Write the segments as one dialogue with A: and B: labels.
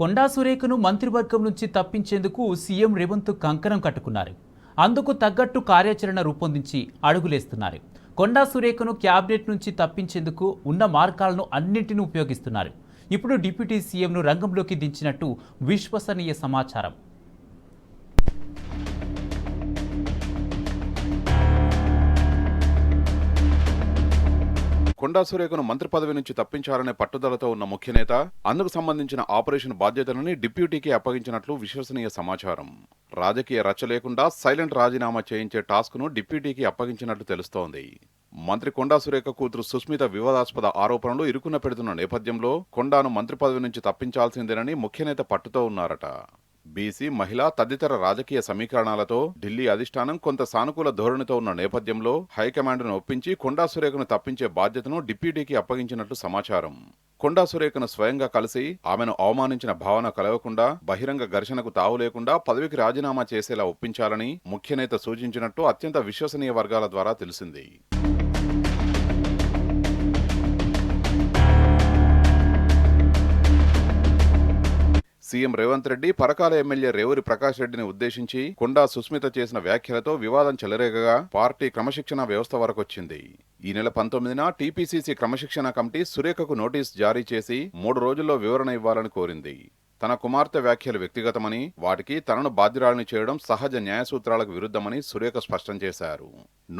A: కొండా సురేఖను మంత్రివర్గం నుంచి తప్పించేందుకు సీఎం రేవంత్ కంకణం కట్టుకున్నారు. అందుకు తగ్గట్టు కార్యాచరణ రూపొందించి అడుగులేస్తున్నారు. కొండా సురేఖను క్యాబినెట్ నుంచి తప్పించేందుకు ఉన్న మార్గాలను అన్నింటినీ ఉపయోగిస్తున్నారు. ఇప్పుడు డిప్యూటీ సీఎంను రంగంలోకి దించినట్టు విశ్వసనీయ సమాచారం.
B: కొండా సురేఖను మంత్రి పదవి నుంచి తప్పించాలనే పట్టుదలతో ఉన్న ముఖ్య నేత అందుకు సంబంధించిన ఆపరేషన్ బాధ్యతలని డిప్యూటీకి అప్పగించినట్లు విశ్వసనీయ సమాచారం. రాజకీయ రచ్చ లేకుండా సైలెంట్ రాజీనామా చేయించే టాస్క్ను డిప్యూటీకి అప్పగించినట్లు తెలుస్తోంది. మంత్రి కొండా సురేఖ కూతురు సుస్మిత వివాదాస్పద ఆరోపణలు ఇరుకున పెడుతున్న నేపథ్యంలో కొండాను మంత్రి పదవి నుంచి తప్పించాల్సిందేనని ముఖ్యనేత పట్టుతో ఉన్నారట. బీసీ, మహిళా తదితర రాజకీయ సమీకరణాలతో ఢిల్లీ అధిష్టానం కొంత సానుకూల ధోరణితో ఉన్న నేపథ్యంలో హైకమాండ్ను ఒప్పించి కొండా సురేఖను తప్పించే బాధ్యతను డిప్యూటీకి అప్పగించినట్లు సమాచారం. కొండా సురేఖను స్వయంగా కలిసి ఆమెను అవమానించిన భావన కలగకుండా, బహిరంగ ఘర్షణకు తావు లేకుండా పదవికి రాజీనామా చేసేలా ఒప్పించాలని ముఖ్యనేత సూచించినట్టు అత్యంత విశ్వసనీయ వర్గాల ద్వారా తెలిసింది. సీఎం రేవంత్ రెడ్డి పరకాల ఎమ్మెల్యే రేవూరి ప్రకాష్ రెడ్డిని ఉద్దేశించి కొండా సుస్మిత చేసిన వ్యాఖ్యలతో వివాదం చెలరేగగా పార్టీ క్రమశిక్షణ వ్యవస్థ వరకొచ్చింది. ఈ నెల 19న టీపీసీసీ క్రమశిక్షణ కమిటీ సురేఖకు నోటీస్ జారీ చేసి 3 రోజుల్లో వివరణ ఇవ్వాలని కోరింది. తన కుమార్తె వ్యాఖ్యలు వ్యక్తిగతమని, వాటికి తనను బాధ్యురాలిని చేయడం సహజ న్యాయ సూత్రాలకు విరుద్ధమని సురేఖ స్పష్టం చేశారు.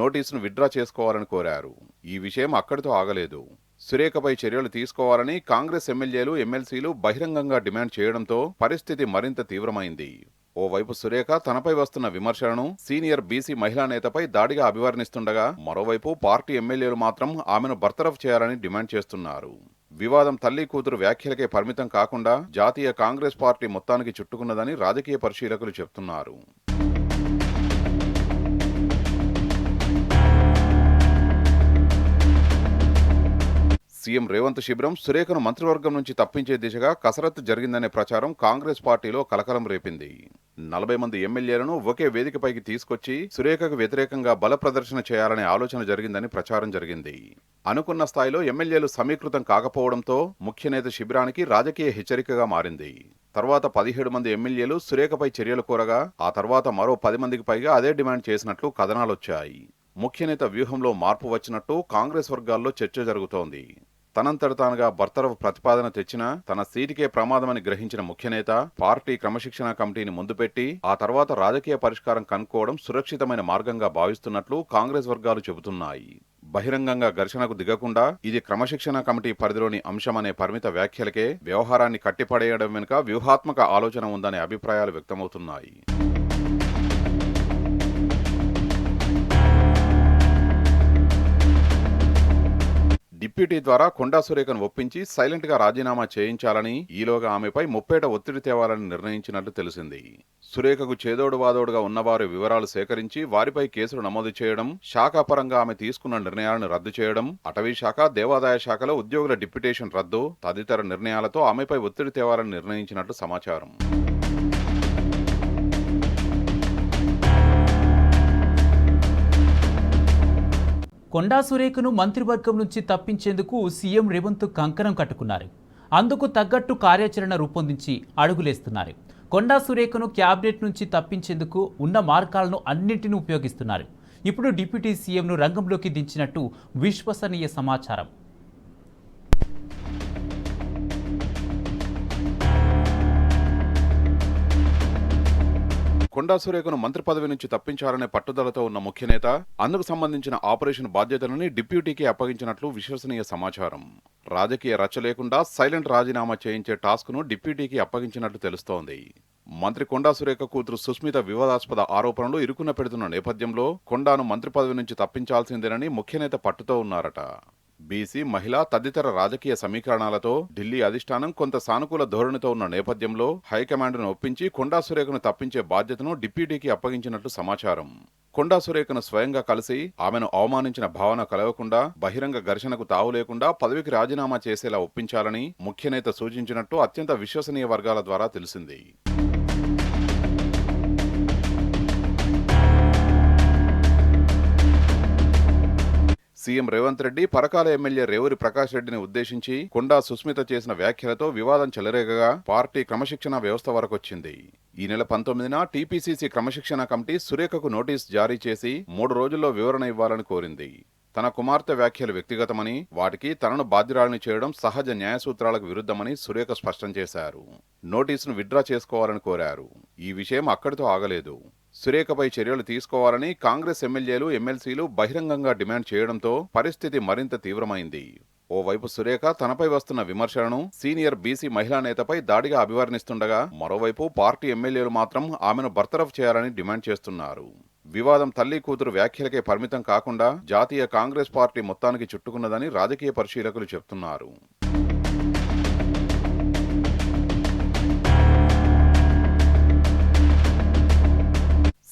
B: నోటీసును విత్డ్రా చేసుకోవాలని కోరారు. ఈ విషయం అక్కడితో ఆగలేదు. సురేఖపై చర్యలు తీసుకోవాలని కాంగ్రెస్ ఎమ్మెల్యేలు, ఎమ్మెల్సీలు బహిరంగంగా డిమాండ్ చేయడంతో పరిస్థితి మరింత తీవ్రమైంది. ఓవైపు సురేఖ తనపై వస్తున్న విమర్శలను సీనియర్ బీసీ మహిళా నేతపై దాడిగా అభివర్ణిస్తుండగా, మరోవైపు పార్టీ ఎమ్మెల్యేలు మాత్రం ఆమెను బర్తరఫ్ చేయాలని డిమాండ్ చేస్తున్నారు. వివాదం తల్లి కూతురు వ్యాఖ్యలకే పరిమితం కాకుండా జాతీయ కాంగ్రెస్ పార్టీ మొత్తానికి చుట్టుకున్నదని రాజకీయ పరిశీలకులు చెబుతున్నారు. సీఎం రేవంత్ శిబిరం సురేఖను మంత్రివర్గం నుంచి తప్పించే దిశగా కసరత్తు జరిగిందనే ప్రచారం కాంగ్రెస్ పార్టీలో కలకలం రేపింది. 40 మంది ఎమ్మెల్యేలను ఒకే వేదికపైకి తీసుకొచ్చి సురేఖకు వ్యతిరేకంగా బల ప్రదర్శన చేయాలనే ఆలోచన జరిగిందని ప్రచారం జరిగింది. అనుకున్న స్థాయిలో ఎమ్మెల్యేలు సమీకృతం కాకపోవడంతో ముఖ్యనేత శిబిరానికి రాజకీయ హెచ్చరికగా మారింది. తర్వాత 17 మంది ఎమ్మెల్యేలు సురేఖపై చర్యలు కోరగా, ఆ తర్వాత మరో 10 మందికి పైగా అదే డిమాండ్ చేసినట్లు కథనాలొచ్చాయి. ముఖ్యనేత వ్యూహంలో మార్పు వచ్చినట్టు కాంగ్రెస్ వర్గాల్లో చర్చ జరుగుతోంది. తనంతట తానుగా బర్తరఫ్ ప్రతిపాదన తెచ్చినా తన సీటుకే ప్రమాదమని గ్రహించిన ముఖ్యనేత పార్టీ క్రమశిక్షణ కమిటీని ముందుపెట్టి ఆ తర్వాత రాజకీయ పరిష్కారం కనుక్కోవడం సురక్షితమైన మార్గంగా భావిస్తున్నట్లు కాంగ్రెస్ వర్గాలు చెబుతున్నాయి. బహిరంగంగా ఘర్షణకు దిగకుండా ఇది క్రమశిక్షణ కమిటీ పరిధిలోని అంశమనే పరిమిత వ్యాఖ్యలకే వ్యవహారాన్ని కట్టిపడేయడం వెనుక వ్యూహాత్మక ఆలోచన ఉందనే అభిప్రాయాలు వ్యక్తమవుతున్నాయి. డిప్యూటీ ద్వారా కొండా సురేఖను ఒప్పించి సైలెంట్ గా రాజీనామా చేయించాలని, ఈలోగా ఆమెపై ముప్పేట ఒత్తిడి తేవాలని నిర్ణయించినట్లు తెలిసింది. సురేఖకు చేదోడు వాదోడుగా ఉన్నవారి వివరాలు సేకరించి వారిపై కేసులు నమోదు చేయడం, శాఖాపరంగా ఆమె తీసుకున్న నిర్ణయాలను రద్దు చేయడం, అటవీ శాఖ, దేవాదాయ శాఖలో ఉద్యోగుల డిప్యుటేషన్ రద్దు తదితర నిర్ణయాలతో ఆమెపై ఒత్తిడి తేవాలని నిర్ణయించినట్లు సమాచారం.
A: కొండా సురేఖను మంత్రివర్గం నుంచి తప్పించేందుకు సీఎం రేవంత్ కంకణం కట్టుకున్నారు. అందుకు తగ్గట్టు కార్యాచరణ రూపొందించి అడుగులేస్తున్నారు. కొండా సురేఖను క్యాబినెట్ నుంచి తప్పించేందుకు ఉన్న మార్గాలను అన్నింటినీ ఉపయోగిస్తున్నారు. ఇప్పుడు డిప్యూటీ సీఎంను రంగంలోకి దించినట్టు విశ్వసనీయ సమాచారం.
B: కొండా సురేఖను మంత్రి పదవి నుంచి తప్పించాలనే పట్టుదలతో ఉన్న ముఖ్యనేత అందుకు సంబంధించిన ఆపరేషన్ బాధ్యతలని డిప్యూటీకి అప్పగించినట్లు విశ్వసనీయ సమాచారం. రాజకీయ రచ్చ లేకుండా సైలెంట్ రాజీనామా చేయించే టాస్క్ను డిప్యూటీకి అప్పగించినట్లు తెలుస్తోంది. మంత్రి కొండా సురేఖ కూతురు సుస్మిత వివాదాస్పద ఆరోపణలు ఇరుకున పెడుతున్న నేపథ్యంలో కొండాను మంత్రి పదవి నుంచి తప్పించాల్సిందేనని ముఖ్యనేత పట్టుతో ఉన్నారట. బీసీ, మహిళా తదితర రాజకీయ సమీకరణాలతో ఢిల్లీ అధిష్టానం కొంత సానుకూల ధోరణితో ఉన్న నేపథ్యంలో హైకమాండ్ను ఒప్పించి కొండా సురేఖను తప్పించే బాధ్యతను డిప్యూటీకి అప్పగించినట్లు సమాచారం. కొండా సురేఖను స్వయంగా కలిసి ఆమెను అవమానించిన భావన కలగకుండా, బహిరంగ ఘర్షణకు తావు లేకుండా పదవికి రాజీనామా చేసేలా ఒప్పించాలని ముఖ్యనేత సూచించినట్టు అత్యంత విశ్వసనీయ వర్గాల ద్వారా తెలిసింది. సీఎం రేవంత్ రెడ్డి పరకాల ఎమ్మెల్యే రేవూరి ప్రకాష్ రెడ్డిని ఉద్దేశించి కొండా సుస్మిత చేసిన వ్యాఖ్యలతో వివాదం చెలరేగగా పార్టీ క్రమశిక్షణ వ్యవస్థ వరకొచ్చింది. ఈ నెల 19న టీపీసీసీ క్రమశిక్షణ కమిటీ సురేఖకు నోటీస్ జారీ చేసి 3 రోజుల్లో వివరణ ఇవ్వాలని కోరింది. తన కుమార్తె వ్యాఖ్యలు వ్యక్తిగతమని, వాటికి తనను బాధ్యురాలిని చేయడం సహజ న్యాయ సూత్రాలకు విరుద్ధమని సురేఖ స్పష్టం చేశారు. నోటీసును విత్డ్రా చేసుకోవాలని కోరారు. ఈ విషయం అక్కడితో ఆగలేదు. సురేఖపై చర్యలు తీసుకోవాలని కాంగ్రెస్ ఎమ్మెల్యేలు, ఎమ్మెల్సీలు బహిరంగంగా డిమాండ్ చేయడంతో పరిస్థితి మరింత తీవ్రమైంది. ఓవైపు సురేఖ తనపై వస్తున్న విమర్శలను సీనియర్ బీసీ మహిళా నేతపై దాడిగా అభివర్ణిస్తుండగా, మరోవైపు పార్టీ ఎమ్మెల్యేలు మాత్రం ఆమెను బర్తరఫ్ చేయాలని డిమాండ్ చేస్తున్నారు. వివాదం తల్లి కూతురు వ్యాఖ్యలకే పరిమితం కాకుండా జాతీయ కాంగ్రెస్ పార్టీ మొత్తానికి చుట్టుకున్నదని రాజకీయ పరిశీలకులు చెబుతున్నారు.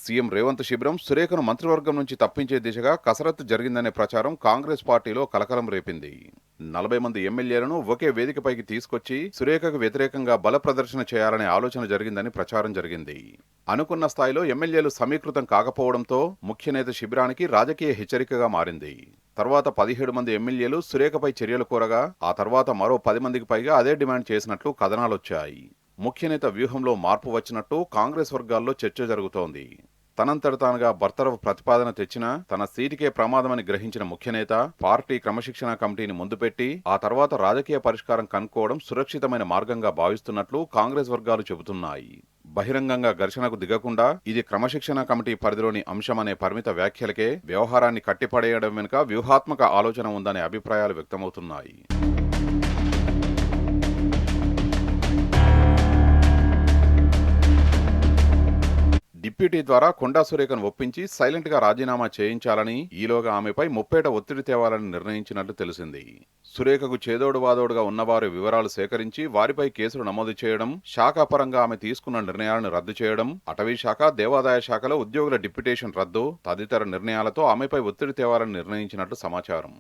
B: సీఎం రేవంత్ శిబిరం సురేఖను మంత్రివర్గం నుంచి తప్పించే దిశగా కసరత్తు జరిగిందనే ప్రచారం కాంగ్రెస్ పార్టీలో కలకలం రేపింది. 40 మంది ఎమ్మెల్యేలను ఒకే వేదికపైకి తీసుకొచ్చి సురేఖకు వ్యతిరేకంగా బల ప్రదర్శన చేయాలనే ఆలోచన జరిగిందని ప్రచారం జరిగింది. అనుకున్న స్థాయిలో ఎమ్మెల్యేలు సమీకృతం కాకపోవడంతో ముఖ్యనేత శిబిరానికి రాజకీయ హెచ్చరికగా మారింది. తర్వాత 17 మంది ఎమ్మెల్యేలు సురేఖపై చర్యలు కోరగా, ఆ తర్వాత మరో 10 మందికి పైగా అదే డిమాండ్ చేసినట్లు కథనాలొచ్చాయి. ముఖ్యనేత వ్యూహంలో మార్పు వచ్చినట్టు కాంగ్రెస్ వర్గాల్లో చర్చ జరుగుతోంది. తనంతట తానుగా బర్తరఫ్ ప్రతిపాదన తెచ్చినా తన సీటుకే ప్రమాదమని గ్రహించిన ముఖ్యనేత పార్టీ క్రమశిక్షణ కమిటీని ముందుపెట్టి ఆ తర్వాత రాజకీయ పరిష్కారం కనుక్కోవడం సురక్షితమైన మార్గంగా భావిస్తున్నట్లు కాంగ్రెస్ వర్గాలు చెబుతున్నాయి. బహిరంగంగా ఘర్షణకు దిగకుండా ఇది క్రమశిక్షణ కమిటీ పరిధిలోని అంశమనే పరిమిత వ్యాఖ్యలకే వ్యవహారాన్ని కట్టిపడేయడం వెనుక వ్యూహాత్మక ఆలోచన ఉందనే అభిప్రాయాలు వ్యక్తమవుతున్నాయి. డిప్యూటీ ద్వారా కొండా సురేఖను ఒప్పించి సైలెంట్ గా రాజీనామా చేయించాలని, ఈలోగా ఆమెపై ముప్పేట ఒత్తిడి తేవాలని నిర్ణయించినట్లు తెలిసింది. సురేఖకు చేదోడు వాదోడుగా ఉన్నవారి వివరాలు సేకరించి వారిపై కేసులు నమోదు చేయడం, శాఖాపరంగా ఆమె తీసుకున్న నిర్ణయాలను రద్దు చేయడం, అటవీ శాఖ, దేవాదాయ శాఖలో ఉద్యోగుల డిప్యుటేషన్ రద్దు తదితర నిర్ణయాలతో ఆమెపై ఒత్తిడి తేవాలని నిర్ణయించినట్లు సమాచారం.